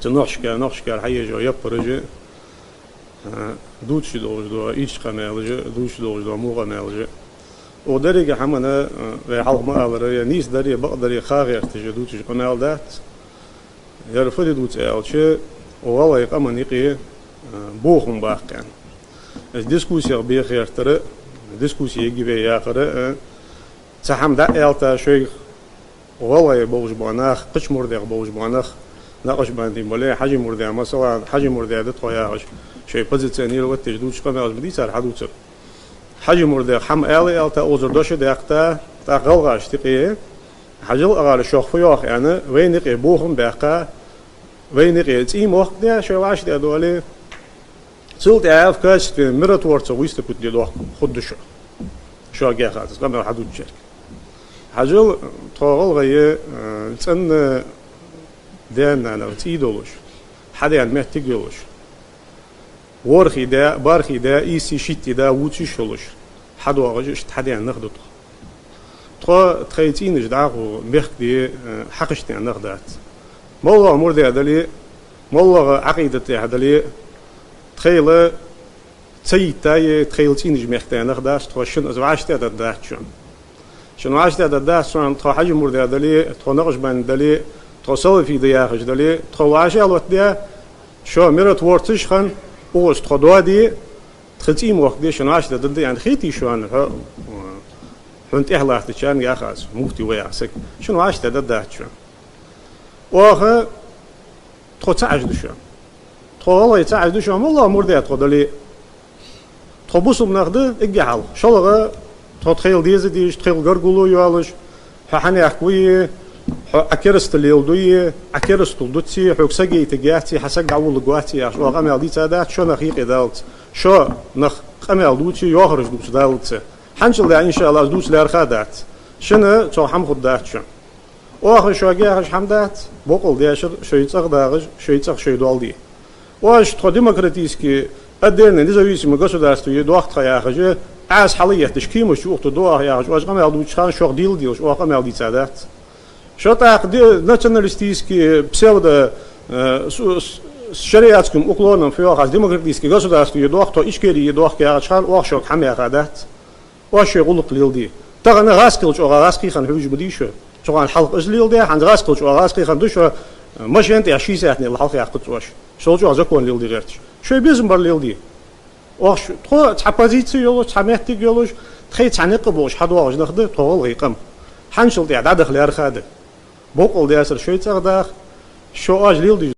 نحشكال حيجو يبرج دوتش دوجدو إيش قمالج دوتش دوجدو مو قمالج ودرجة حمنا حلق ما أبرة نيس دري بقدر خاغر تجي دوتش قمال دات يرفض دوتش ألش والله يقام نيقي بوخم باقين الديسكوسيا بيخير ترى الديسكوسيا يجي بيا آخر تحم دا ألتا شيء والله يبوج بانخ قش مردق بوج بانخ ناقش باندي مولي حاجة مردع مثلا حاجة مردع ده طياش شيء بزتني لو تجدوش كم از بدي صار حدوث حاجة مردع حم تا أوزر دوش دقتا تقلقاش تقيه حاجة أقال شوخ فياخ يعني وين نقي بوهم بقى وين نقي تيم وقت ده شو عاش ده دولي سلط عارف كاش مرت ورث ويست كنت دي خد شو جا خالص قام حدود شركة حاجة طاقل غير سن دانا لو تيدولش حدا يعني محتاجولش ورخي دا بارخي دا إيسي شتي دا ووتشي شلش حدا واجش حدا يعني نخدط ترى تخيتين جدعه مخ دي حقشتي يعني نخدات والله أمور ده هذا والله عقيدة هذا لي تخيل تاي تخيلتين جمعتين نخداش ترى شن أزواجتي هذا ده شنو عاشت هذا ده شلون ترى حاجة أمور ده هذا لي ترى نقش بين ده لي ترى في دياخش ده لي ترى عاش الوقت ده شو مرت ورتش خن اوش تخدوا دي تختيم وقت دي شنو عاشت ده يعني خيتي شو أنا حنت إحلا تشان يا خاص مفتي ويا سك شنو عاشت ده شو وآخر ترى تعجد شو ترى والله يتعجد شو والله أمور ده ترى لي ترى بوسو بناخده إجحال شلغة ترى تخيل ديش تخيل قرقلو يوالش حني أخوي أكرست الليلدوية أكرست الدوتي حكسجي تجاتي حسق دعول الجواتي عشان قام يالدي تادات شو نخيق دالت شو نخ قام يالدوتي يخرج دوس دالت حنشل ده إن شاء الله دوس لارخادات شنو تو حم خدات شو وآخر شو جاهش حمدات بقول دياشر شو يتصق داغج شو يتصق شو يدالدي واش ترى ديمقراطيسكي أدينا نزويسي مقصوداستو يدوخت خياخج عاس حالية تشكيم وشو تدوه يا واش قام يالدوتش خان شو ديل دي وش قام يالدي تادات شو تاخد националистические псевдо шариатским уклоном в фиохас демократический государство едох то ичкери едох кячхан охшок хамягадат оши гулук лилди тагана раскил чо раски хан хужу будишо чоган халк излилди хан раскил чо раски хан душо машент я 60 нил халк яхт чош шо чо закон лилди герч шо безм бар лилди ош то оппозиция ёло чамехтиг ёлош тхей чанеқ бош хадваж нахды тогол гыйкам ханшыл да дадах лярхады بقول دي أسر شوي تغداخ شو أجليل دي